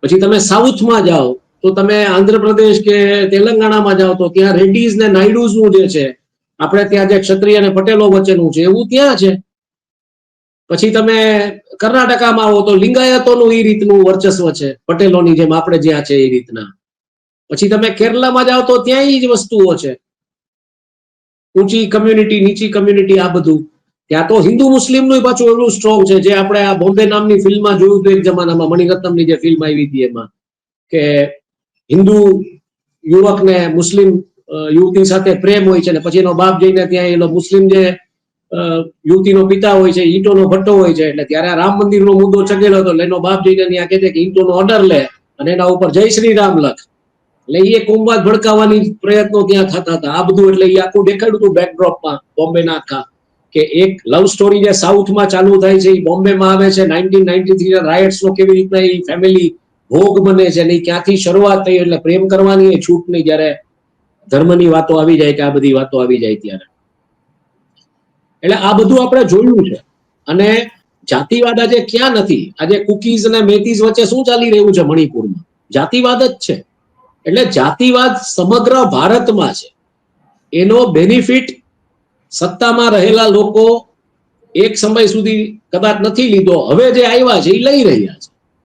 પછી તમે સાઉથમાં જાઓ તો તમે આંધ્રપ્રદેશ કે તેલંગાણામાં જાઓ તો ત્યાં રેડ્ડીઝ ને નાયડુઝનું જે છે, આપણે ત્યાં જે ક્ષત્રિય અને પટેલો વચ્ચેનું છે એવું ત્યાં છે. પછી તમે કર્ણાટકામાં આવો તો લિંગાયતોનું એ રીતનું વર્ચસ્વ છે, પટેલોની જેમ આપણે જ્યાં છે એ રીતના. પછી તમે કેરલામાં જાઓ તો ત્યાં એ જ વસ્તુઓ છે, ઊંચી કમ્યુનિટી નીચી કમ્યુનિટી આ બધું. ત્યાં તો હિન્દુ મુસ્લિમનું પાછું એટલું સ્ટ્રોંગ છે, જે આપણે આ બોમ્બે નામની ફિલ્મમાં જોયું હતું એક જમાનામાં, મણિરત્નમની જે ફિલ્મ આવી હતી એમાં, કે હિન્દુ યુવકને મુસ્લિમ યુવતી સાથે પ્રેમ હોય છે ને પછી એનો બાપ જઈને ત્યાં એનો મુસ્લિમ જે યુવતીનો પિતા હોય છે, ઈંટોનો ભટ્ટો હોય છે, એટલે ત્યારે આ રામ મંદિરનો મુદ્દો ચગેલો હતો, એટલે એનો બાપ જઈને ત્યાં કહે છે કે ઈંટોનો ઓર્ડર લે અને એના ઉપર જય શ્રી રામ લખ. એટલે એ કોમવાદ ભડકાવવાની પ્રયત્નો ત્યાં થતા હતા. આ બધું એટલે એ આખું દેખાડ્યું હતું બેકડ્રોપમાં બોમ્બેના આખા, કે એક લવ સ્ટોરી જે સાઉથમાં ચાલુ થાય છે એ બોમ્બેમાં આવે છે. 1993 રાયટ્સનો કેવી રીતના એ ફેમિલી ભોગ બને છે ને ક્યાંથી શરૂઆત થઈ, એટલે પ્રેમ કરવાની એ છૂટ નહીં જયારે ધર્મની વાતો આવી જાય કે આ બધી વાતો આવી જાય ત્યારે. એટલે આ બધું આપણે જોયું છે. અને જાતિવાદ આજે ક્યાં નથી? આજે કુકીઝ અને મેથીઝ વચ્ચે શું ચાલી રહ્યું છે મણિપુરમાં? જાતિવાદ જ છે. એટલે જાતિવાદ સમગ્ર ભારતમાં છે. એનો બેનિફિટ સત્તામાં રહેલા લોકો એક સમય સુધી કદાચ નથી લીધો, હવે જે આવ્યા છે એ લઈ રહ્યા છે.